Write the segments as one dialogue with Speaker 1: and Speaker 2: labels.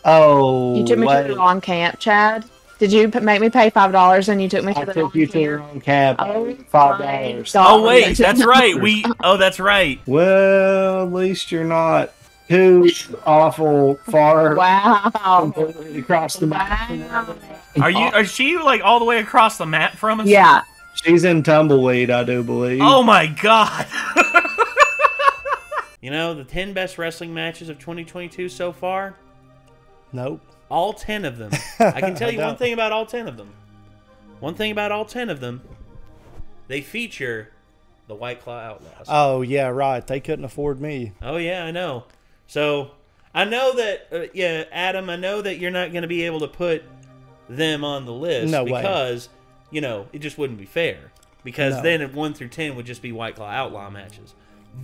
Speaker 1: Oh,
Speaker 2: You took me to the wrong camp, Chad. Did you make me pay $5 and you took me to the wrong camp? I took you to the wrong camp.
Speaker 1: Oh, $5.
Speaker 3: Oh wait, that's right. Oh, that's right.
Speaker 1: Well, at least you're not too awful far.
Speaker 2: Wow.
Speaker 1: Completely across the map.
Speaker 3: Are she like all the way across the map from us?
Speaker 2: Yeah.
Speaker 1: She's in Tumbleweed, I do believe.
Speaker 3: Oh my god. You know, the 10 best wrestling matches of 2022 so far?
Speaker 1: Nope.
Speaker 3: All 10 of them. I can tell you one thing about all 10 of them. One thing about all 10 of them. They feature the White Claw Outlaws.
Speaker 4: Oh, yeah, right. They couldn't afford me.
Speaker 3: Oh, yeah, I know. So, I know that, yeah, Adam, I know that you're not going to be able to put them on the list.
Speaker 4: No way.
Speaker 3: Because, you know, it just wouldn't be fair. Because then 1 through 10 would just be White Claw Outlaw matches.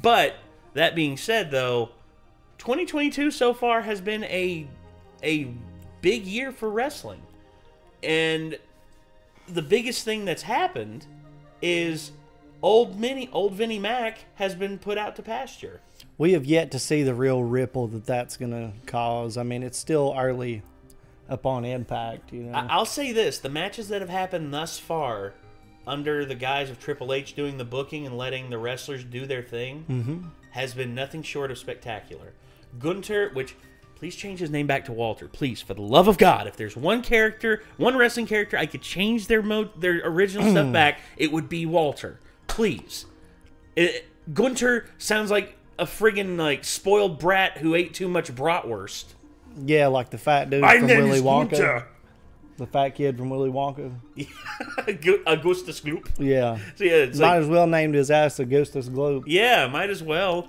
Speaker 3: But, that being said, though, 2022 so far has been a big year for wrestling. And the biggest thing that's happened is old Vinnie Mac has been put out to pasture.
Speaker 4: We have yet to see the real ripple that's going to cause. I mean, it's still early upon Impact, you know.
Speaker 3: I'll say this. The matches that have happened thus far under the guise of Triple H doing the booking and letting the wrestlers do their thing has been nothing short of spectacular. Gunther, which... Please change his name back to Walter. Please, for the love of God. If there's one character, one wrestling character, I could change their original stuff back, it would be Walter. Please. Gunther sounds like a friggin' like spoiled brat who ate too much bratwurst.
Speaker 4: Yeah, like the fat dude from Willy Wonka. Gunther. The fat kid from Willy Wonka.
Speaker 3: Augustus Gloop.
Speaker 4: Yeah.
Speaker 3: So yeah, it's
Speaker 4: might as well named his ass Augustus Gloop.
Speaker 3: Yeah, might as well.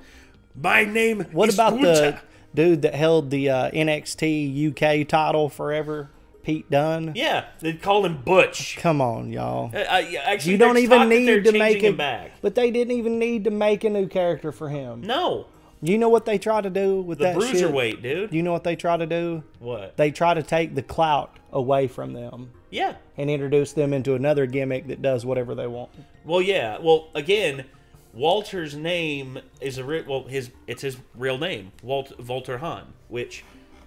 Speaker 3: My name
Speaker 4: what
Speaker 3: is
Speaker 4: about
Speaker 3: Gunther.
Speaker 4: The dude that held the NXT UK title forever, Pete Dunne?
Speaker 3: Yeah, they call him Butch.
Speaker 4: Come on, y'all.
Speaker 3: Actually,
Speaker 4: you don't even need to make
Speaker 3: him back.
Speaker 4: But they didn't even need to make a new character for him.
Speaker 3: No.
Speaker 4: You know what they try to do with that shit?
Speaker 3: The bruiserweight, dude.
Speaker 4: You know what they try to do?
Speaker 3: What?
Speaker 4: They try to take the clout away from them.
Speaker 3: Yeah.
Speaker 4: And introduce them into another gimmick that does whatever they want.
Speaker 3: Well, yeah. Well, again... Walter's name is it's his real name, Walter Hahn, which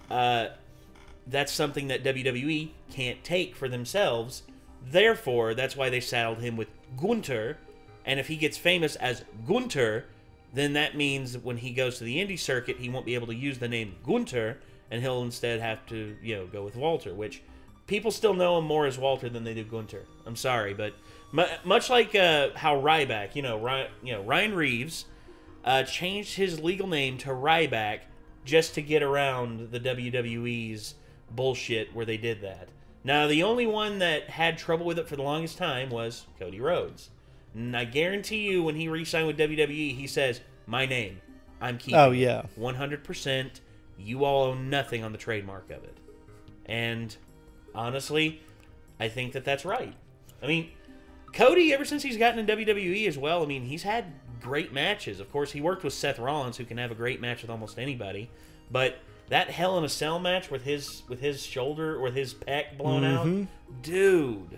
Speaker 3: that's something that WWE can't take for themselves. Therefore, that's why they saddled him with Gunther. And if he gets famous as Gunther, then that means when he goes to the indie circuit, he won't be able to use the name Gunther, and he'll instead have to, go with Walter, which people still know him more as Walter than they do Gunther. I'm sorry, but much like how Ryback, Ryan Reeves changed his legal name to Ryback just to get around the WWE's bullshit where they did that. Now, the only one that had trouble with it for the longest time was Cody Rhodes. And I guarantee you when he re-signed with WWE, he says, my name, I'm keeping
Speaker 4: Oh, yeah.
Speaker 3: 100%. You all own nothing on the trademark of it. And honestly, I think that that's right. I mean... Cody, ever since he's gotten in WWE as well, I mean, he's had great matches. Of course, he worked with Seth Rollins, who can have a great match with almost anybody. But that Hell in a Cell match with his shoulder or with his pec blown out, dude,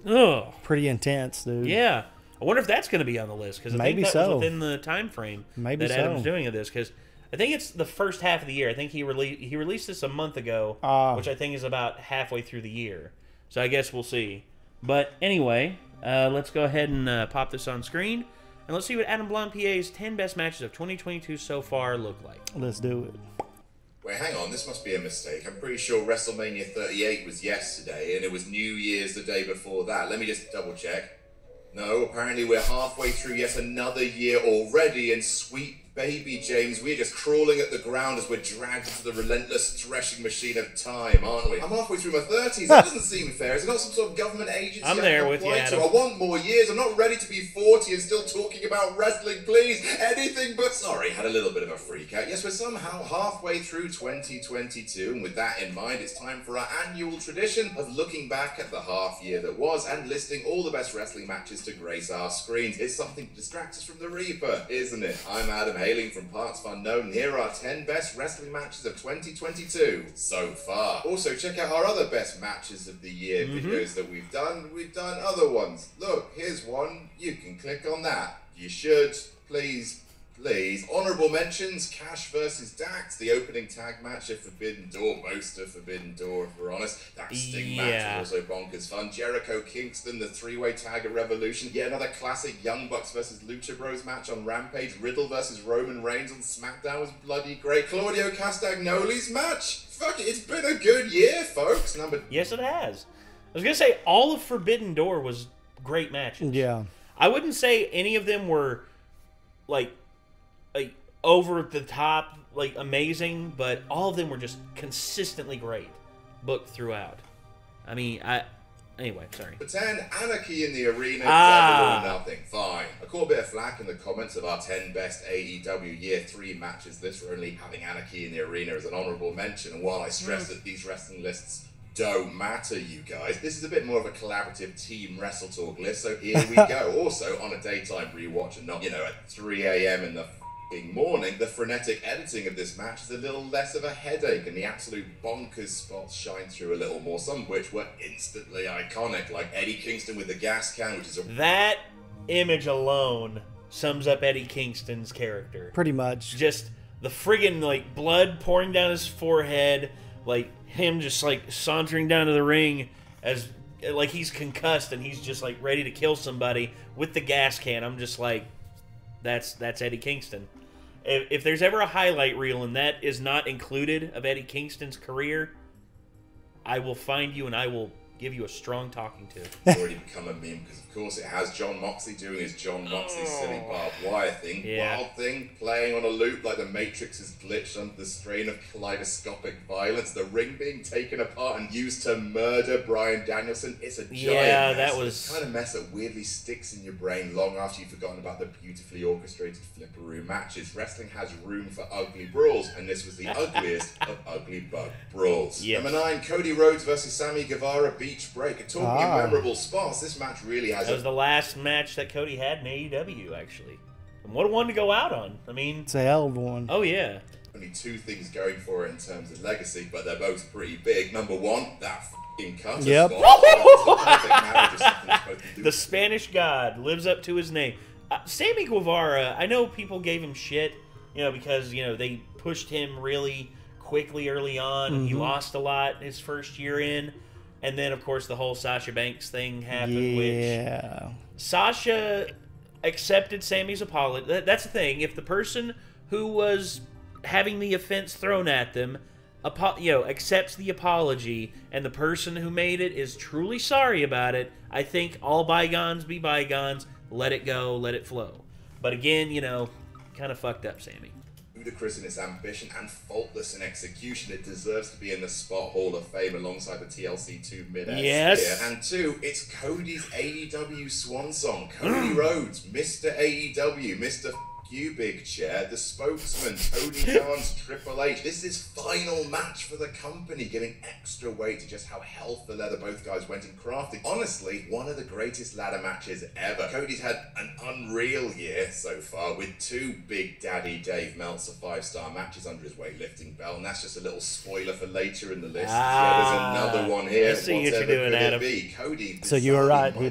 Speaker 3: ugh,
Speaker 4: pretty intense, dude.
Speaker 3: Yeah, I wonder if that's going to be on the list because I think that was within the time frame that Adam's doing of this. Because I think it's the first half of the year. I think he released this a month ago, which I think is about halfway through the year. So I guess we'll see. But anyway. Let's go ahead and pop this on screen, and let's see what Adam Blampied's 10 best matches of 2022 so far look like.
Speaker 4: Let's do it.
Speaker 5: Wait, hang on, this must be a mistake. I'm pretty sure WrestleMania 38 was yesterday, and it was New Year's the day before that. Let me just double check. No, apparently we're halfway through yet another year already, and sweet baby James, we're just crawling at the ground as we're dragged into the relentless threshing machine of time, aren't we? I'm halfway through my 30s. That doesn't seem fair. Is it not some sort of government agency?
Speaker 3: I'm there with you, Adam.
Speaker 5: I want more years. I'm not ready to be 40 and still talking about wrestling, please. Anything but... Sorry, had a little bit of a freak out. Yes, we're somehow halfway through 2022, and with that in mind, it's time for our annual tradition of looking back at the half year that was and listing all the best wrestling matches to grace our screens. It's something to distract us from the Reaper, isn't it? I'm Adam, hailing from parts unknown. Here are 10 best wrestling matches of 2022 so far. Also, check out our other best matches of the year videos that we've done. We've done other ones. Look, here's one. You can click on that. You should. Please. please. Honourable mentions, Cash versus Dax, the opening tag match of Forbidden Door, most of Forbidden Door, if we're honest. That Sting match was also bonkers fun. Jericho Kingston, the three-way tag at Revolution. Yet another classic Young Bucks versus Lucha Bros match on Rampage. Riddle versus Roman Reigns on SmackDown was bloody great. Claudio Castagnoli's match. Fuck it, it's been a good year, folks.
Speaker 3: Yes, it has. I was going to say, all of Forbidden Door was great matches.
Speaker 4: Yeah.
Speaker 3: I wouldn't say any of them were, like over the top, like, amazing, but all of them were just consistently great, booked throughout. I mean, anyway, sorry.
Speaker 5: For 10, Anarchy in the Arena, double or nothing. Fine. I caught a bit of flack in the comments of our 10 best AEW Year 3 matches list for only having Anarchy in the Arena as an honourable mention, and while I stress that these wrestling lists don't matter, you guys, this is a bit more of a collaborative team wrestle talk list, so here we go. Also, on a daytime rewatch and not, at 3 a.m. in the morning, the frenetic editing of this match is a little less of a headache, and the absolute bonkers spots shine through a little more, some of which were instantly iconic, like Eddie Kingston with the gas can, which is
Speaker 3: that image alone sums up Eddie Kingston's character.
Speaker 4: Pretty much.
Speaker 3: Just the friggin', like, blood pouring down his forehead, like, him just, like, sauntering down to the ring as, like, he's concussed and he's just, like, ready to kill somebody with the gas can. I'm just like, that's Eddie Kingston. If there's ever a highlight reel and that is not included of Eddie Kingston's career, I will find you and I will give you a strong talking to.
Speaker 5: It's already become a meme because, of course, it has John Moxley doing his John Moxley silly barbed wire thing.
Speaker 3: Yeah.
Speaker 5: Wild Thing playing on a loop like the Matrix is glitched under the strain of kaleidoscopic violence. The ring being taken apart and used to murder Bryan Danielson. It's a giant mess.
Speaker 3: That was
Speaker 5: the kind of mess that weirdly sticks in your brain long after you've forgotten about the beautifully orchestrated flipperoo matches. Wrestling has room for ugly brawls, and this was the ugliest of ugly bug brawls.
Speaker 3: Yes.
Speaker 5: Number 9, Cody Rhodes versus Sammy Guevara. Beach break. Talking of memorable spots, this match really has.
Speaker 3: That was the last match that Cody had in AEW, actually. And what a one to go out on. I mean,
Speaker 4: it's a hell of one.
Speaker 3: Oh yeah.
Speaker 5: Only two things going for it in terms of legacy, but they're both pretty big. Number 1, that f***ing cutter spot.
Speaker 3: The Spanish God lives up to his name. Sammy Guevara, I know people gave him shit, because they pushed him really quickly early on. Mm-hmm. He lost a lot his first year in. And then, of course, the whole Sasha Banks thing happened, which Sasha accepted Sammy's apology. That's the thing. If the person who was having the offense thrown at them, accepts the apology, and the person who made it is truly sorry about it, I think all bygones be bygones. Let it go. Let it flow. But again, kind of fucked up Sammy.
Speaker 5: Ludicrous in its ambition and faultless in execution, it deserves to be in the Spot Hall of Fame alongside the TLC 2 mid-air.
Speaker 3: Yes.
Speaker 5: And 2, it's Cody's AEW swan song. Cody Rhodes, Mr. AEW, Mr. You Big Chair, the spokesman, Tony Khan's Triple H. This is his final match for the company, giving extra weight to just how hell for leather both guys went in crafting. Honestly, one of the greatest ladder matches ever. Cody's had an unreal year so far, with 2 Big Daddy Dave Meltzer 5-star matches under his weightlifting belt, and that's just a little spoiler for later in the list. There's another one here.
Speaker 3: I see what you're doing, Adam.
Speaker 5: Cody,
Speaker 4: so you were right. He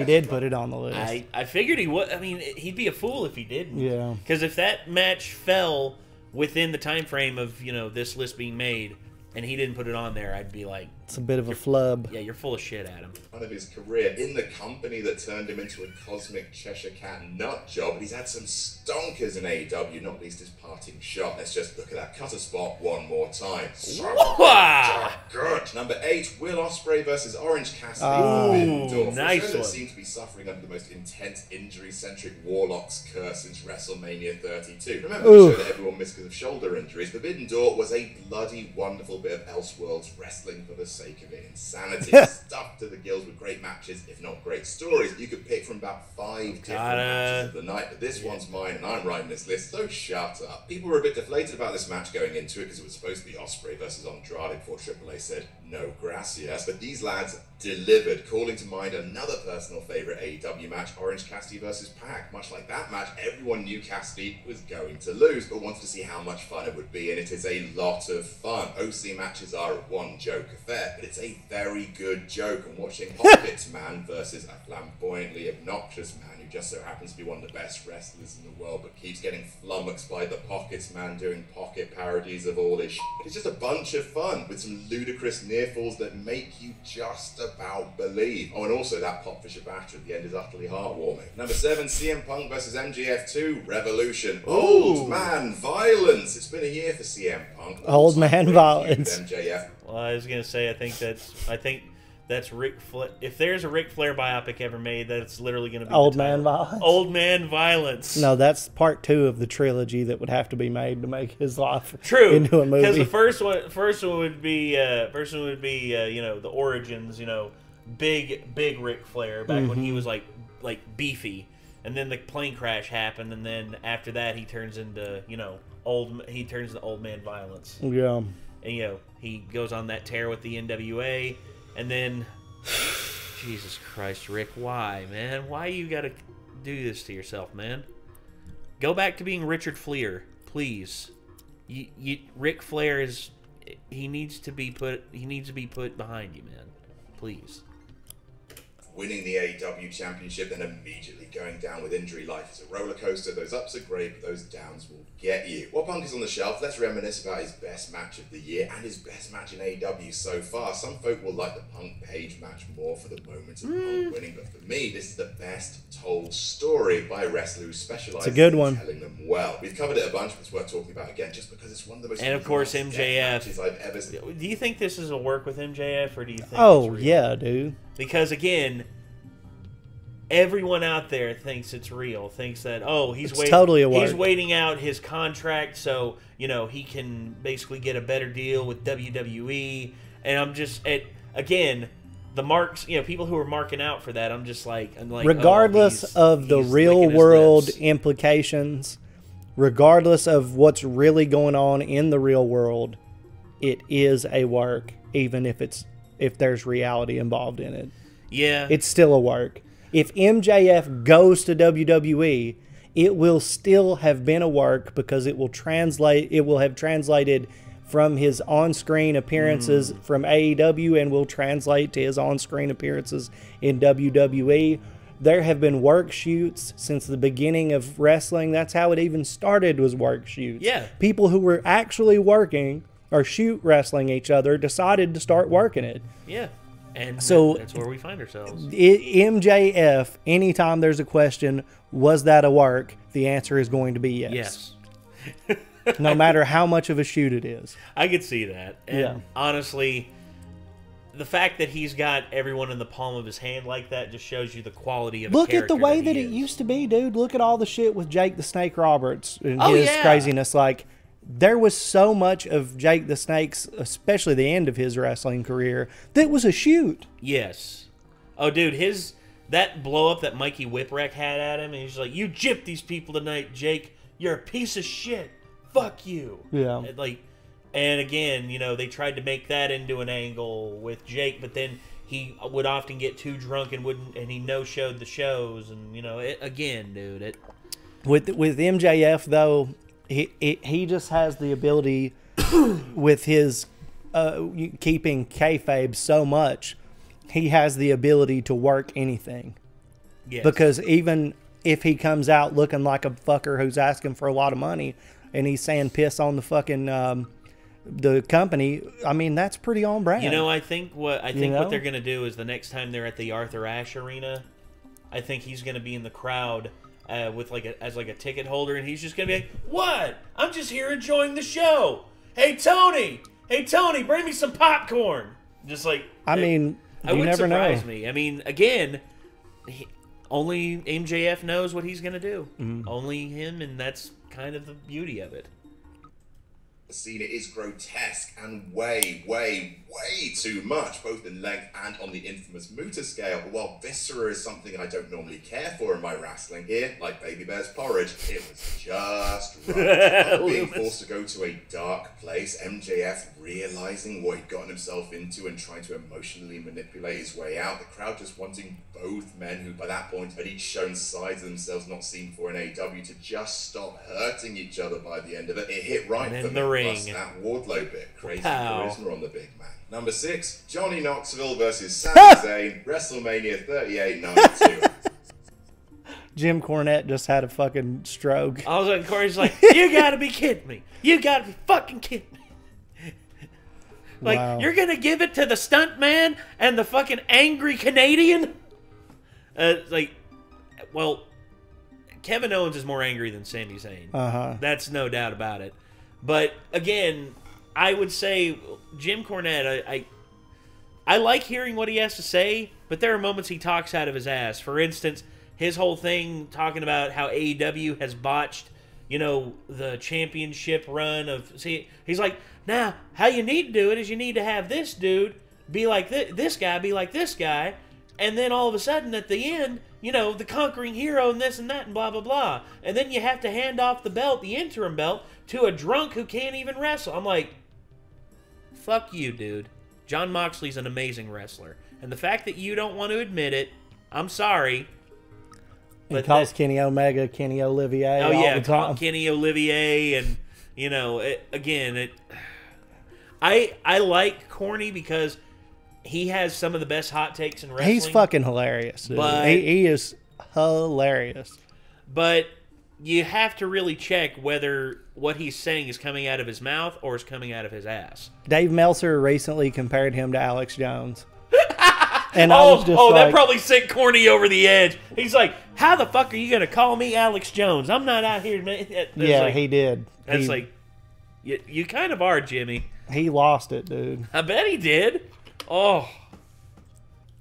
Speaker 4: did put it on the list.
Speaker 3: I figured he would. I mean, he'd be a fool if he didn't.
Speaker 4: Yeah.
Speaker 3: Because if that match fell within the time frame of this list being made, and he didn't put it on there, I'd be like,
Speaker 4: it's a bit of a flub.
Speaker 3: Yeah, you're full of shit, Adam.
Speaker 5: One of his career in the company that turned him into a cosmic Cheshire Cat nut job. He's had some stonkers in AEW, not least his parting shot. Let's just look at that cutter spot one more time. So good. Number 8, Will Ospreay versus Orange Cassidy.
Speaker 3: Nice one.
Speaker 5: Seems to be suffering under the most intense injury-centric Warlock's curse since WrestleMania 32. Remember the show that everyone missed because of shoulder injuries? Forbidden Door was a bloody wonderful bit of Elseworlds wrestling for the sake of it. Insanity. Stuffed to the gills with great matches, if not great stories. You could pick from about 5 different matches of the night, but this one's mine and I'm writing this list, so shut up. People were a bit deflated about this match going into it because it was supposed to be Ospreay versus Andrade before Triple A said no gracias, but these lads delivered, calling to mind another personal favourite AEW match, Orange Cassidy versus Pac. Much like that match, everyone knew Cassidy was going to lose, but wanted to see how much fun it would be, and it is a lot of fun. OC matches are a one-joke affair, but it's a very good joke, and watching Pockets Man versus a flamboyantly obnoxious man who just so happens to be one of the best wrestlers in the world, but keeps getting flummoxed by the Pockets Man doing pocket parodies of all this shit. It's just a bunch of fun, with some ludicrous near falls that make you just about believe. Oh, and also that pop for Shabata at the end is utterly heartwarming. Number 7, CM Punk versus MJF 2, Revolution. Old man violence. It's been a year for CM Punk.
Speaker 4: Old man violence.
Speaker 5: MJF.
Speaker 3: Well, I was gonna say, I think that's Ric Flair. If there's a Ric Flair biopic ever made, that's literally gonna be
Speaker 4: Old Man Violence.
Speaker 3: Old Man Violence.
Speaker 4: No, that's part 2 of the trilogy that would have to be made to make his life
Speaker 3: True,
Speaker 4: into a movie.
Speaker 3: because the first one would be you know, the origins, you know, big Ric Flair back when he was like beefy, and then the plane crash happened, and then after that he turns into, you know, Old Man Violence.
Speaker 4: Yeah.
Speaker 3: And, you know, he goes on that tear with the NWA, and then Jesus Christ, Rick, why, man? Why you gotta do this to yourself, man? Go back to being Richard Fleer, please. Ric Flair is, he needs to be put behind you, man. Please.
Speaker 5: Winning the AEW championship, then immediately going down with injury. Life is a roller coaster. Those ups are great, but those downs will get you. While Punk is on the shelf, let's reminisce about his best match of the year and his best match in AEW so far. Some folk will like the Punk Page match more for the moment of Punk winning, but for me, this is the best told story by a wrestler who specializes
Speaker 4: It's a good
Speaker 5: in
Speaker 4: one.
Speaker 5: telling them well. We've covered it a bunch, but it's worth talking about again just because it's one of the most
Speaker 3: And of course, MJF.
Speaker 5: matches I've ever seen.
Speaker 3: Do you think this is a work with MJF, or do you think?
Speaker 4: Oh,
Speaker 3: it's real?
Speaker 4: yeah, dude.
Speaker 3: Because again, everyone out there thinks it's real. Thinks that, oh, he's
Speaker 4: totally a work.
Speaker 3: He's waiting out his contract, so you know he can basically get a better deal with WWE. And I'm just again, the marks. You know, people who are marking out for that. I'm like,
Speaker 4: regardless of the real world implications, regardless of what's really going on in the real world, it is a work, even if there's reality involved in it.
Speaker 3: Yeah,
Speaker 4: it's still a work. If MJF goes to WWE, it will still have been a work because it will have translated from his on-screen appearances from AEW and will translate to his on-screen appearances in WWE. There have been work shoots since the beginning of wrestling. That's how it even started, was work shoots.
Speaker 3: Yeah.
Speaker 4: People who were actually working or shoot wrestling each other decided to start working it.
Speaker 3: Yeah. And
Speaker 4: so
Speaker 3: that's where we find ourselves.
Speaker 4: MJF, anytime there's a question, was that a work? The answer is going to be yes.
Speaker 3: Yes.
Speaker 4: No matter how much of a shoot it is.
Speaker 3: I could see that. And honestly, the fact that he's got everyone in the palm of his hand like that just shows you the quality of
Speaker 4: Look at the way that
Speaker 3: he
Speaker 4: it
Speaker 3: is.
Speaker 4: used to be, dude. Look at all the shit with Jake the Snake Roberts and his craziness. Like, there was so much of Jake the Snake's, especially the end of his wrestling career, that was a shoot.
Speaker 3: Yes. Oh, dude, that blow up that Mikey Whipwreck had at him, and he's like, "You gypped these people tonight, Jake. You're a piece of shit. Fuck you."
Speaker 4: Yeah.
Speaker 3: And again, you know, they tried to make that into an angle with Jake, but then he would often get too drunk and he no-showed the shows, and you know,
Speaker 4: With MJF though, he just has the ability with his keeping kayfabe so much. He has the ability to work anything. Yes. Because even if he comes out looking like a fucker who's asking for a lot of money and he's saying piss on the fucking the company, I mean, that's pretty on brand.
Speaker 3: You know, I think what they're going to do is the next time they're at the Arthur Ashe Arena, I think he's going to be in the crowd with as a ticket holder, and he's just going to be like, "What? I'm just here enjoying the show. Hey Tony, bring me some popcorn." Just like,
Speaker 4: I mean,
Speaker 3: it would
Speaker 4: never
Speaker 3: surprise
Speaker 4: know.
Speaker 3: me. I mean, again, only MJF knows what he's going to do. Mm-hmm. Only him, and that's kind of the beauty of it.
Speaker 5: scene, it is grotesque and way, way, way too much, both in length and on the infamous Muta scale. But while viscera is something I don't normally care for in my wrestling, here, like Baby Bear's porridge, it was just right. Being forced to go to a dark place, MJF realizing what he'd gotten himself into and trying to emotionally manipulate his way out, the crowd just wanting both men who by that point had each shown sides of themselves not seen before in AEW to just stop hurting each other by the end of it. It hit right for me. Plus that Wardlow bit, crazy charisma on the big man. Number 6, Johnny Knoxville versus Sami Zayn, WrestleMania 38 92.
Speaker 4: Jim Cornette just had a fucking stroke.
Speaker 3: I was like, Corey's like, you gotta be kidding me. You gotta be fucking kidding me. Like, wow. You're gonna give it to the stunt man and the fucking angry Canadian? Like, well, Kevin Owens is more angry than Sami Zayn. That's no doubt about it. But again, I would say Jim Cornette, I like hearing what he has to say, but there are moments he talks out of his ass. For instance, his whole thing talking about how AEW has botched, you know, the championship run of... See, he's like, nah, how you need to do it is you need to have this dude be like this guy, be like this guy, and then all of a sudden at the end, you know, the conquering hero and this and that and blah, blah, blah. And then you have to hand off the belt, the interim belt, to a drunk who can't even wrestle. I'm like, fuck you, dude. Jon Moxley's an amazing wrestler. And the fact that you don't want to admit it, I'm sorry.
Speaker 4: He calls Kenny Omega Kenny Olivier.
Speaker 3: Oh, yeah, Kenny Olivier. And, you know, I like Corny because he has some of the best hot takes in wrestling.
Speaker 4: He's fucking hilarious, dude. But he is hilarious.
Speaker 3: But you have to really check whether what he's saying is coming out of his mouth or is coming out of his ass.
Speaker 4: Dave Meltzer recently compared him to Alex Jones. And I was just
Speaker 3: that probably sent Corny over the edge. He's like, how the fuck are you going to call me Alex Jones? I'm not out here.
Speaker 4: Yeah, like, he did.
Speaker 3: That's like, you kind of are, Jimmy.
Speaker 4: He lost it, dude.
Speaker 3: I bet he did. Oh.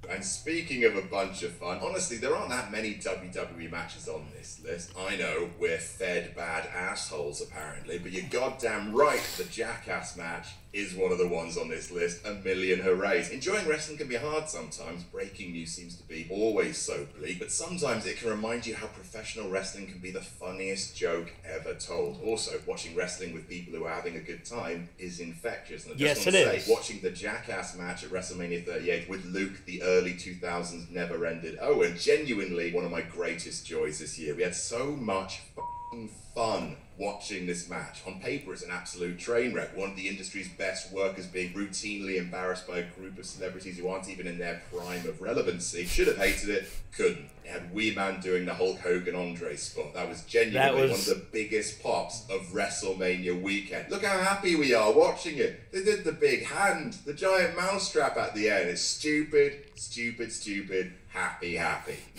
Speaker 5: And speaking of a bunch of fun, honestly, there aren't that many WWE matches on this list. I know, we're fed bad assholes, apparently, but you're goddamn right, the Jackass match is one of the ones on this list. A million hoorays. Enjoying wrestling can be hard sometimes. Breaking news seems to be always so bleak, but sometimes it can remind you how professional wrestling can be the funniest joke ever told. Also, watching wrestling with people who are having a good time is infectious. And I just want to say, watching the Jackass match at WrestleMania 38 with Luke, the early 2000s never ended. Oh, and genuinely one of my greatest joys this year. We had so much fun watching this match. On paper, it's an absolute train wreck. One of the industry's best workers being routinely embarrassed by a group of celebrities who aren't even in their prime of relevancy. Should have hated it, couldn't. It had Wee Man doing the Hulk Hogan Andre spot. That was genuinely one of the biggest pops of WrestleMania weekend. Look how happy we are watching it. They did the big hand, the giant mousetrap at the end. It's stupid, stupid, stupid. Happy.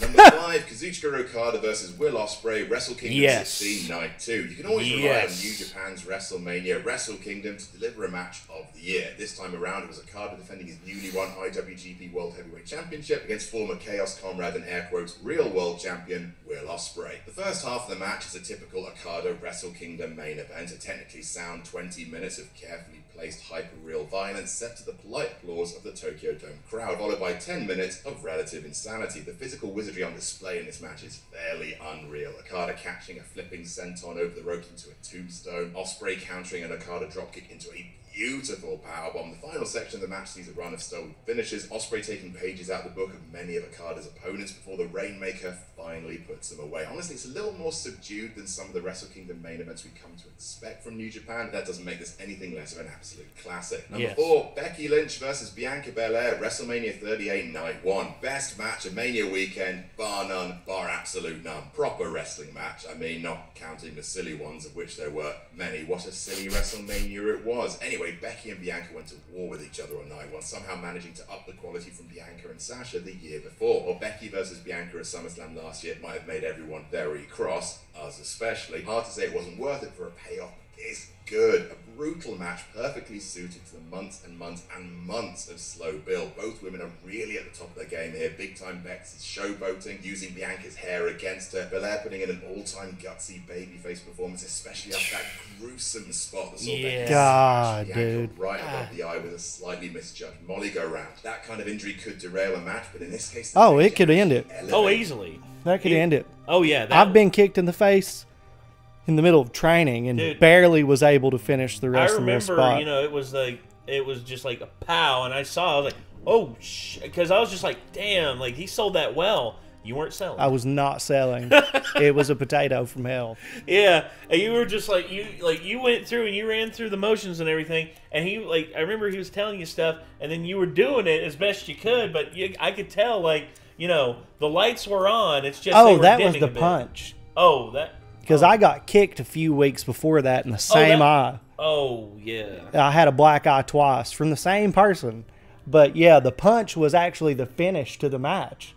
Speaker 5: Number 5, Kazuchika Okada versus Will Ospreay, Wrestle Kingdom 16, Night 2. You can always rely on New Japan's WrestleMania, Wrestle Kingdom to deliver a match of the year. This time around, it was Okada defending his newly won IWGP World Heavyweight Championship against former Chaos Comrade and air quotes real world champion Will Ospreay. The first half of the match is a typical Okada Wrestle Kingdom main event, a technically sound 20 minutes of carefully placed hyper-real violence set to the polite applause of the Tokyo Dome crowd, followed by 10 minutes of relative insanity. The physical wizardry on display in this match is fairly unreal. Okada catching a flipping senton over the ropes into a tombstone, Ospreay countering an Okada dropkick into a beautiful powerbomb. The final section of the match sees a run of stolen finishes, Ospreay taking pages out of the book of many of Okada's opponents before the Rainmaker finally puts them away. Honestly, it's a little more subdued than some of the Wrestle Kingdom main events we come to expect from New Japan, but that doesn't make this anything less of an absolute classic. Number 4, Becky Lynch versus Bianca Belair, WrestleMania 38 Night 1. Best match of Mania weekend, bar none, bar absolute none. Proper wrestling match, I mean, not counting the silly ones, of which there were many. What a silly WrestleMania it was. Anyway, Becky and Bianca went to war with each other on night 1, somehow managing to up the quality from Bianca and Sasha the year before. Or Becky versus Bianca at SummerSlam last year might have made everyone very cross, us especially. Hard to say it wasn't worth it for a payoff this good. A brutal match, perfectly suited to the months and months and months of slow build. Both women are really at the top of their game here. Big time Bex is showboating, using Bianca's hair against her. Belair putting in an all-time gutsy babyface performance, especially after that gruesome spot.
Speaker 4: God, dude.
Speaker 5: Right above the eye with a slightly misjudged Molly go round. That kind of injury could derail a match, but in this case...
Speaker 4: Oh, it could end it.
Speaker 3: Oh, easily.
Speaker 4: That could end it.
Speaker 3: Oh, yeah.
Speaker 4: I've been kicked in the face in the middle of training and barely was able to finish the rest of my spot.
Speaker 3: I remember, you know, it was just like a pow, and I was like, oh, because I was just like, damn, like, he sold that well. You weren't selling.
Speaker 4: I was not selling. It was a potato from hell.
Speaker 3: Yeah, and you were just like, you went through and you ran through the motions and everything, and he, like, I remember he was telling you stuff, and then you were doing it as best you could, but I could tell, like, you know, the lights were on. It's just
Speaker 4: that was the punch.
Speaker 3: Oh, that.
Speaker 4: Because I got kicked a few weeks before that in the same eye.
Speaker 3: Oh, yeah.
Speaker 4: I had a black eye twice from the same person. But, yeah, the punch was actually the finish to the match.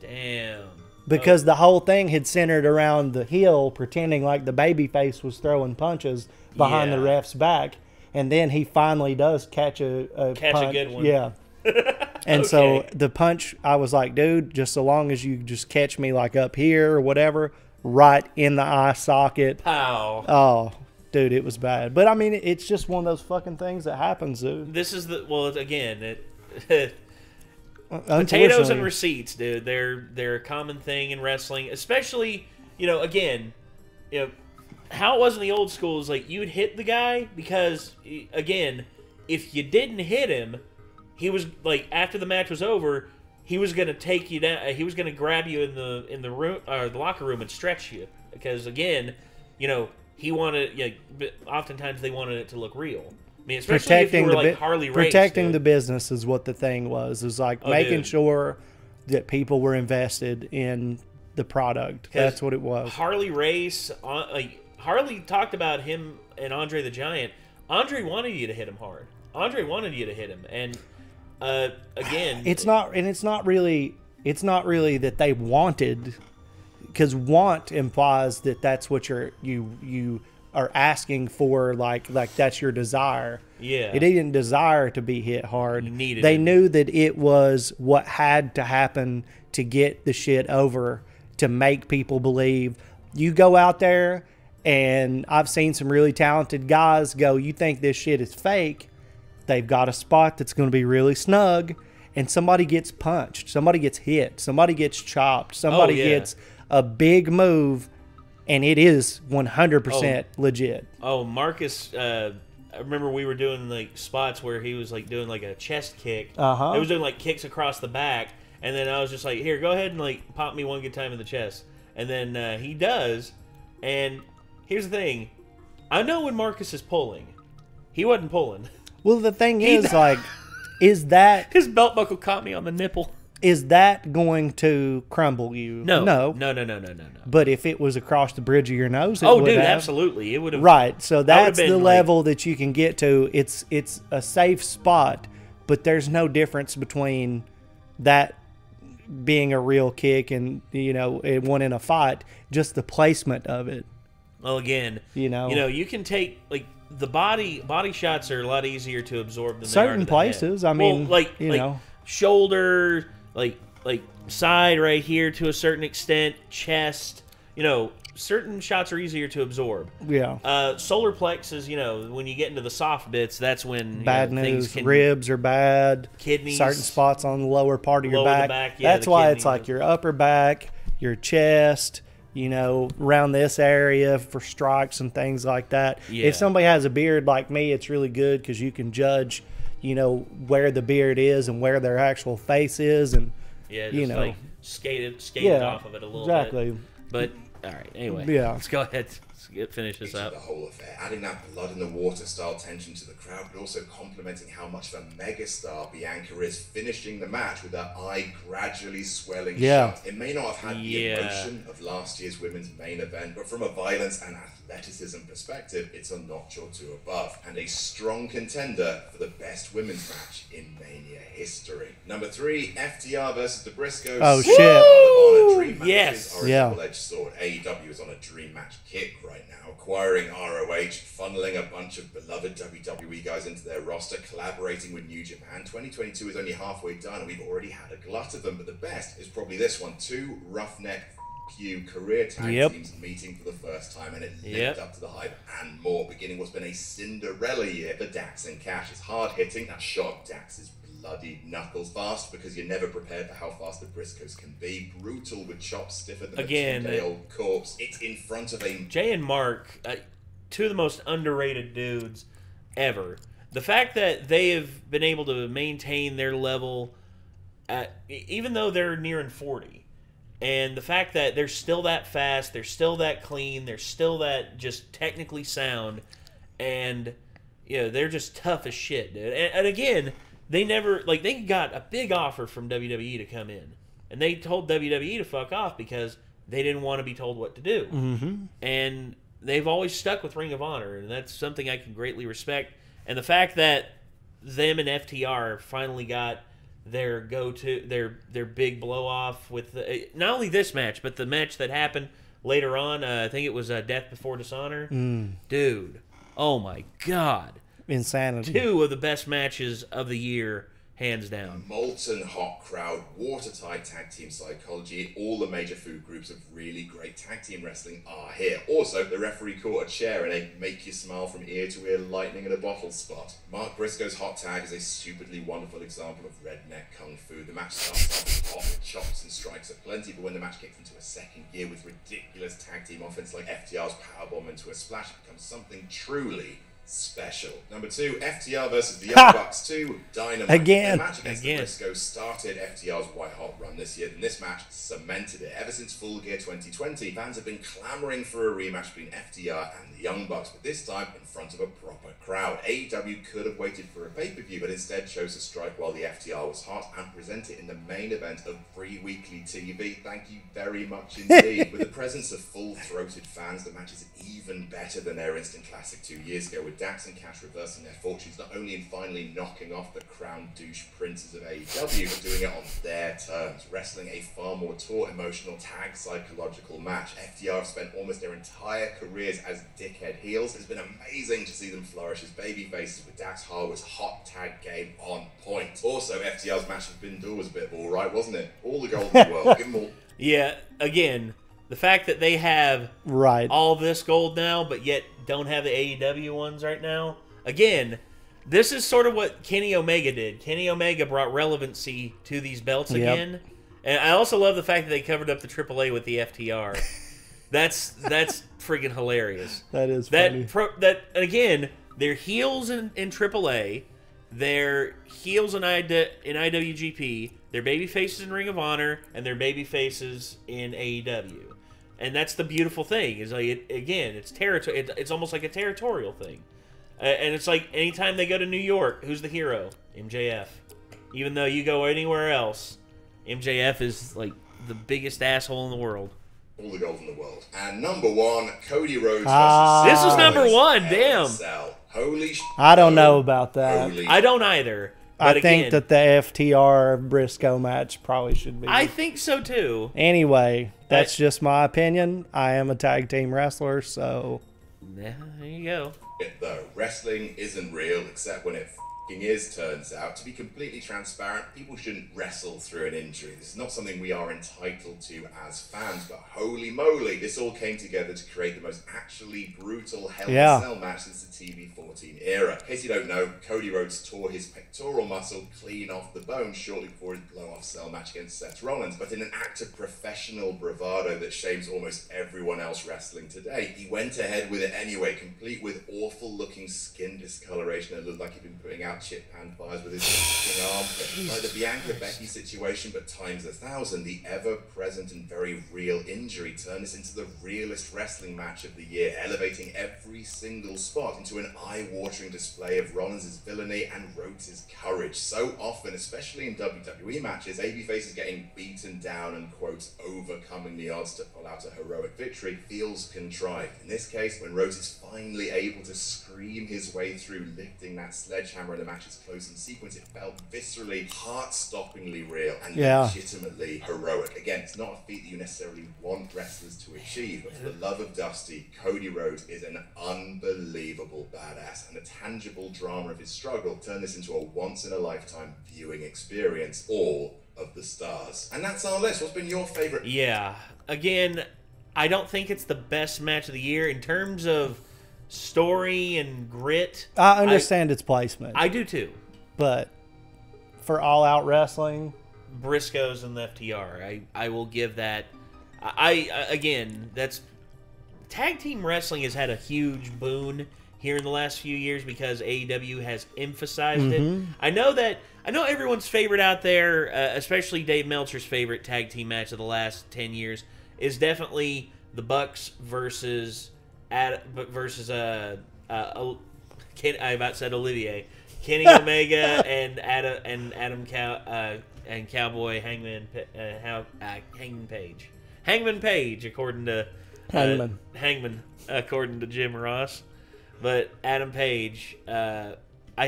Speaker 3: Damn.
Speaker 4: Because the whole thing had centered around the heel, pretending like the babyface was throwing punches behind the ref's back. And then he finally does catch a punch.
Speaker 3: A good one.
Speaker 4: Yeah. And so the punch, I was like, dude, just so long as you just catch me like up here or whatever, right in the eye socket.
Speaker 3: Pow.
Speaker 4: Oh, dude, it was bad. But, I mean, it's just one of those fucking things that happens, dude.
Speaker 3: This is again, potatoes and receipts, dude. They're a common thing in wrestling, especially, you know, again, you know, how it was in the old school is like you would hit the guy because, again, if you didn't hit him, he was like after the match was over, he was gonna take you down. He was gonna grab you in the room or the locker room and stretch you because again, you know, he wanted. Yeah, but oftentimes they wanted it to look real. I mean, especially if you were like Harley Race.
Speaker 4: Protecting the business is what the thing was. It was like making sure that people were invested in the product. That's what it was.
Speaker 3: Harley Race, Harley talked about him and Andre the Giant. Andre wanted you to hit him hard. Andre wanted you to hit him, and again,
Speaker 4: it's not really that they wanted, because want implies that that's what you are asking for, like that's your desire.
Speaker 3: Yeah,
Speaker 4: it didn't desire to be hit hard.
Speaker 3: They
Speaker 4: knew that it was what had to happen to get the shit over, to make people believe. You go out there, and I've seen some really talented guys go, you think this shit is fake. They've got a spot that's going to be really snug, and somebody gets punched, somebody gets hit, somebody gets chopped, somebody gets a big move, and it is 100% legit.
Speaker 3: Oh, Marcus, I remember we were doing like spots where he was like doing like a chest kick. He was doing like kicks across the back, and then I was just like, here, go ahead and like pop me one good time in the chest. And then he does, and here's the thing. I know when Marcus is pulling. He wasn't pulling.
Speaker 4: Well, the thing is, like, is that...
Speaker 3: His belt buckle caught me on the nipple.
Speaker 4: Is that going to crumble you?
Speaker 3: No.
Speaker 4: But if it was across the bridge of your nose, it
Speaker 3: would
Speaker 4: have.
Speaker 3: Absolutely. It would have.
Speaker 4: Right. So that's the level that you can get to. It's a safe spot, but there's no difference between that being a real kick and, you know, one in a fight. Just the placement of it.
Speaker 3: Well, again, you can take, like, the body shots are a lot easier to absorb than
Speaker 4: certain places. I mean,
Speaker 3: like shoulder, like side right here to a certain extent, chest. You know, certain shots are easier to absorb.
Speaker 4: Yeah.
Speaker 3: Solar plexus, you know, when you get into the soft bits, that's when
Speaker 4: bad news. Ribs are bad.
Speaker 3: Kidneys.
Speaker 4: Certain spots on the lower part of your back. That's why it's like your upper back, your chest. You know, around this area for strikes and things like that.
Speaker 3: Yeah.
Speaker 4: If somebody has a beard like me, it's really good because you can judge, you know, where the beard is and where their actual face is, and
Speaker 3: like skate it off of it a little bit. But all right, anyway, let's go ahead. Finish this up.
Speaker 5: The whole affair, adding that blood in the water style tension to the crowd, but also complementing how much of a megastar Bianca is, finishing the match with her eye gradually swelling shut. It may not have had the emotion of last year's women's main event, but from a violence and athleticism perspective, it's a notch or two above, and a strong contender for the best women's match in Mania history. Number 3, FTR versus the Briscoes.
Speaker 4: Oh shit!
Speaker 5: Dream matches are a double-edged sword. AEW is on a dream match kick. right now, acquiring ROH, funneling a bunch of beloved WWE guys into their roster, collaborating with New Japan. 2022 is only halfway done, and we've already had a glut of them, but the best is probably this one. 2 roughneck few career tag teams meeting for the first time, and it lived up to the hype and more, beginning what's been a Cinderella year for Dax and Cash. It's hard-hitting, that shot Dax's bloody knuckles, fast because you're never prepared for how fast the Briscoes can be, brutal with chops stiffer than a 2-day-old corpse. It's in front of a...
Speaker 3: Jay and Mark, 2 of the most underrated dudes ever. The fact that they have been able to maintain their level, even though they're nearing 40, and the fact that they're still that fast, they're still that clean, they're still that just technically sound, and they're just tough as shit, dude. And again, they never, they got a big offer from WWE to come in, and they told WWE to fuck off because they didn't want to be told what to do. Mm-hmm. And they've always stuck with Ring of Honor, and that's something I can greatly respect. And the fact that them and FTR finally got their go-to, their big blow-off with not only this match, but the match that happened later on, I think it was Death Before Dishonor. Dude, oh my God.
Speaker 4: Insanity.
Speaker 3: 2 of the best matches of the year, hands down.
Speaker 5: A molten hot crowd, watertight tag team psychology. All the major food groups of really great tag team wrestling are here. Also, the referee caught a chair in a make you smile from ear to ear lightning in a bottle spot. Mark Briscoe's hot tag is a stupidly wonderful example of redneck kung fu. The match starts off hot with chops and strikes aplenty, but when the match kicks into a second gear with ridiculous tag team offense like FTR's powerbomb into a splash, it becomes something truly special. Number 2, FTR versus the Young Bucks 2, Dynamite.
Speaker 4: Again.
Speaker 5: The match against the Briscoes started FTR's white hot run this year, and this match cemented it. Ever since Full Gear 2020, fans have been clamoring for a rematch between FTR and the Young Bucks, but this time in front of a proper crowd. AEW could have waited for a pay-per-view, but instead chose to strike while the FTR was hot and present it in the main event of free weekly TV. Thank you very much indeed. With the presence of full-throated fans, the match is even better than their instant classic 2 years ago, with Dax and Cash reversing their fortunes, not only in finally knocking off the crown douche princes of AEW, but doing it on their terms, wrestling a far more taut, emotional, tag psychological match. FTR have spent almost their entire careers as dickhead heels. It's been amazing to see them flourish as baby faces, with Dax Harwood's hot tag game on point. Also, FTR's match with Bindor was a bit of alright, wasn't it? All the gold in the world. Give them all.
Speaker 3: Yeah, again, the fact that they have all this gold now, but yet don't have the AEW ones right now. Again, this is sort of what Kenny Omega did. Kenny Omega brought relevancy to these belts again. And I also love the fact that they covered up the AAA with the FTR. That's freaking hilarious.
Speaker 4: That is funny.
Speaker 3: That again, they're heels in AAA. They're heels in IWGP. They're baby faces in Ring of Honor, and they're baby faces in AEW. And that's the beautiful thing. Is it's territory. It's almost like a territorial thing. And it's like anytime they go to New York, who's the hero? MJF. Even though you go anywhere else, MJF is like the biggest asshole in the world.
Speaker 5: All the gold in the world. And number 1, Cody Rhodes versus
Speaker 3: this is number 1. Damn.
Speaker 5: Holy sh!
Speaker 4: I don't know about that.
Speaker 3: I don't either.
Speaker 4: I think that the FTR Briscoe match probably should be.
Speaker 3: I think so too.
Speaker 4: Anyway, that's just my opinion. I am a tag team wrestler, so.
Speaker 3: Yeah, there you go.
Speaker 5: Though wrestling isn't real except when it is, turns out. To be completely transparent, people shouldn't wrestle through an injury. This is not something we are entitled to as fans, but holy moly, this all came together to create the most actually brutal Hell in a Cell match since the TV14 era. In case you don't know, Cody Rhodes tore his pectoral muscle clean off the bone shortly before his blow-off cell match against Seth Rollins, but in an act of professional bravado that shames almost everyone else wrestling today, he went ahead with it anyway, complete with awful-looking skin discoloration that looked like he'd been putting out chip pan fires with his armpit. Like the Bianca Becky situation, but times 1,000, the ever-present and very real injury turned this into the realest wrestling match of the year, elevating every single spot into an eye-watering display of Rollins' villainy and Rhodes' courage. So often, especially in WWE matches, babyfaces getting beaten down and, quote, overcoming the odds to pull out a heroic victory feels contrived. In this case, when Rhodes is finally able to scream his way through lifting that sledgehammer in a match's closing sequence, it felt viscerally, heart-stoppingly real, and
Speaker 4: Yeah.
Speaker 5: legitimately heroic. Again, it's not a feat that you necessarily want wrestlers to achieve, but for the love of Dusty, Cody Rhodes is an unbelievable badass, and the tangible drama of his struggle turned this into a once-in-a-lifetime viewing experience, all of the stars. And that's our list. What's been your favorite?
Speaker 3: Yeah. Again, I don't think it's the best match of the year in terms of story and grit.
Speaker 4: I understand its placement.
Speaker 3: I do too.
Speaker 4: But for all-out wrestling,
Speaker 3: Briscoes and the FTR, I will give that. Again, that's tag team wrestling has had a huge boon here in the last few years because AEW has emphasized it. I know everyone's favorite out there, especially Dave Meltzer's favorite tag team match of the last 10 years, is definitely the Bucks versus I about said Olivier, Kenny Omega and Cowboy Hangman Page according to Hangman according to Jim Ross, but Adam Page, I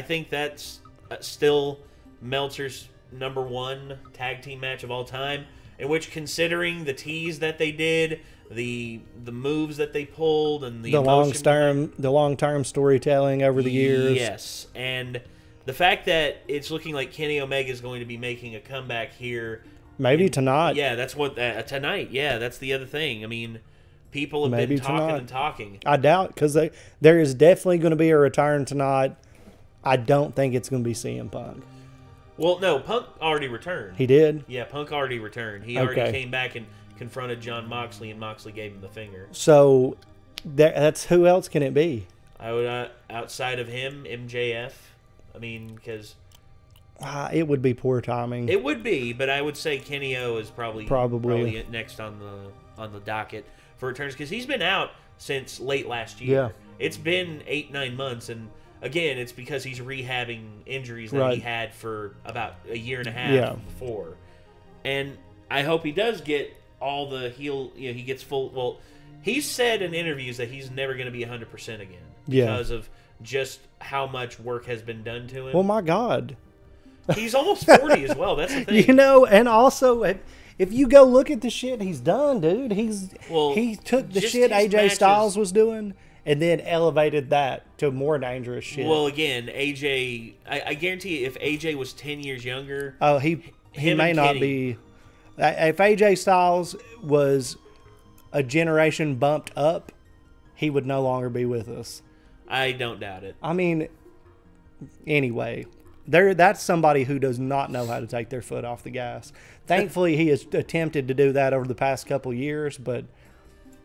Speaker 3: think that's still Meltzer's #1 tag team match of all time. In which, considering the tease that they did, the moves that they pulled, and the
Speaker 4: long term storytelling over the years,
Speaker 3: yes, and the fact that it's looking like Kenny Omega is going to be making a comeback here,
Speaker 4: maybe tonight.
Speaker 3: Yeah, that's what tonight. Yeah, that's the other thing. I mean, people have been talking and talking.
Speaker 4: I doubt because there is definitely going to be a return tonight. I don't think it's going to be CM Punk.
Speaker 3: Well, no, Punk already returned.
Speaker 4: He did?
Speaker 3: Yeah, Punk already returned. He already came back and confronted John Moxley, and Moxley gave him the finger.
Speaker 4: So, that's who else can it be?
Speaker 3: I would, outside of him, MJF. I mean, because...
Speaker 4: it would be poor timing.
Speaker 3: It would be, but I would say Kenny O is probably next on the docket for returns, because he's been out since late last year.
Speaker 4: Yeah.
Speaker 3: It's been 8-9 months, and... Again, it's because he's rehabbing injuries that he had for about a year and a half before. And I hope he does get all the he gets full. Well, he's said in interviews that he's never going to be 100% again because of just how much work has been done to him.
Speaker 4: Well, my God.
Speaker 3: He's almost 40 as well. That's the thing.
Speaker 4: And also, if you go look at the shit he's done, dude, he took the shit AJ Styles was doing and then elevated that to more dangerous shit.
Speaker 3: Well, again, AJ, I guarantee you, if AJ was 10 years younger...
Speaker 4: Oh, he may not be... If AJ Styles was a generation bumped up, he would no longer be with us.
Speaker 3: I don't doubt it.
Speaker 4: I mean, anyway, that's somebody who does not know how to take their foot off the gas. Thankfully, he has attempted to do that over the past couple years, but...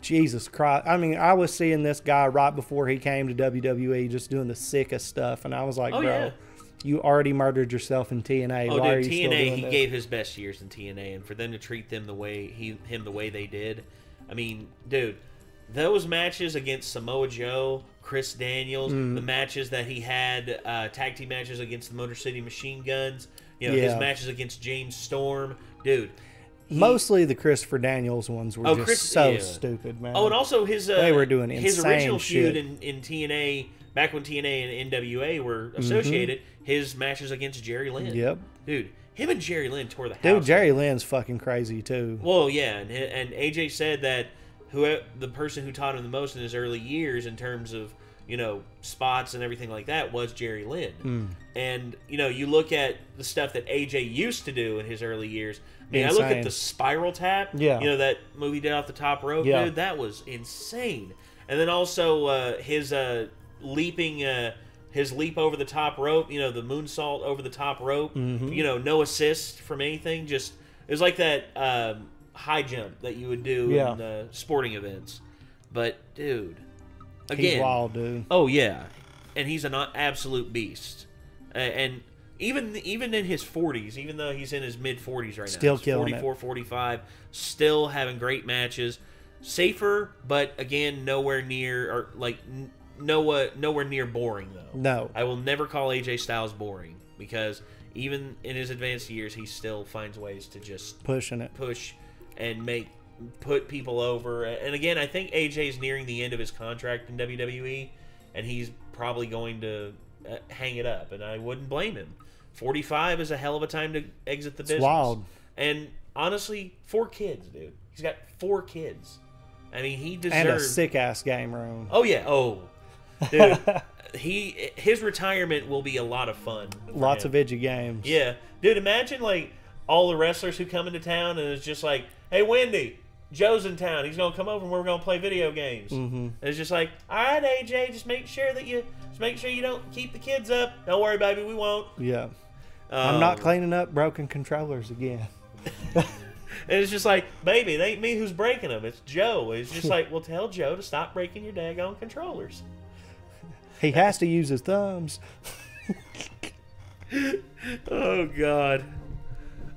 Speaker 4: Jesus Christ. I mean, I was seeing this guy right before he came to WWE just doing the sickest stuff, and I was like, bro, you already murdered yourself in TNA.
Speaker 3: Oh,
Speaker 4: Why
Speaker 3: dude,
Speaker 4: are you still doing
Speaker 3: he
Speaker 4: this?
Speaker 3: gave his best years in TNA, and for them to treat them the way they did, I mean, dude, those matches against Samoa Joe, Chris Daniels, the matches that he had, tag team matches against the Motor City Machine Guns, his matches against James Storm, dude.
Speaker 4: Mostly the Christopher Daniels ones were stupid, man.
Speaker 3: Oh, and also
Speaker 4: they were doing
Speaker 3: his original
Speaker 4: shit.
Speaker 3: feud in TNA, back when TNA and NWA were associated, his matches against Jerry Lynn.
Speaker 4: Yep.
Speaker 3: Dude, him and Jerry Lynn tore the house.
Speaker 4: Dude, Jerry Lynn's fucking crazy, too.
Speaker 3: Well, yeah, and AJ said that the person who taught him the most in his early years in terms of, spots and everything like that was Jerry Lynn. And, you look at the stuff that AJ used to do in his early years. I mean, I look at the spiral tap, that movie did off the top rope, dude, that was insane. And then also his leap over the top rope, the moonsault over the top rope, no assist from anything, it was like that high jump that you would do in sporting events. But, dude, again.
Speaker 4: He's wild, dude.
Speaker 3: Oh, yeah. And he's an absolute beast. And even in his 40s, even though he's in his mid-40s right
Speaker 4: still
Speaker 3: now.
Speaker 4: Killing
Speaker 3: 44,
Speaker 4: it.
Speaker 3: 45, still having great matches. Safer, but again, nowhere near boring, though.
Speaker 4: No.
Speaker 3: I will never call AJ Styles boring, because even in his advanced years, he still finds ways to just push and put people over. And again, I think AJ's nearing the end of his contract in WWE, and he's probably going to hang it up, and I wouldn't blame him. 45 is a hell of a time to exit the business.
Speaker 4: Wild.
Speaker 3: And honestly, 4 kids, dude. He's got 4 kids. I mean, he deserves...
Speaker 4: And a sick-ass game room.
Speaker 3: Oh, yeah. Oh, dude. His retirement will be a lot of fun.
Speaker 4: Lots of edgy games.
Speaker 3: Yeah. Dude, imagine, like, all the wrestlers who come into town and it's just like, hey, Wendy, Joe's in town. He's going to come over and we're going to play video games. Mm-hmm. And it's just like, all right, AJ, just make sure you don't keep the kids up. Don't worry, baby, we won't.
Speaker 4: Yeah. I'm not cleaning up broken controllers again.
Speaker 3: And it's just like, baby, it ain't me who's breaking them. It's Joe. It's just like, well, tell Joe to stop breaking your daggone controllers.
Speaker 4: He has to use his thumbs.
Speaker 3: Oh, God.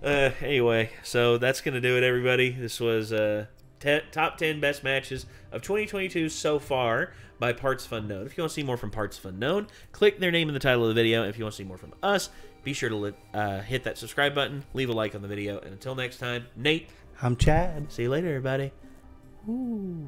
Speaker 3: Anyway, so that's going to do it, everybody. This was top 10 best matches of 2022 so far by Parts of Unknown. If you want to see more from Parts of Unknown, click their name in the title of the video. If you want to see more from us, be sure to hit that subscribe button, leave a like on the video, and until next time, Nate.
Speaker 4: I'm Chad.
Speaker 3: See you later, everybody. Ooh.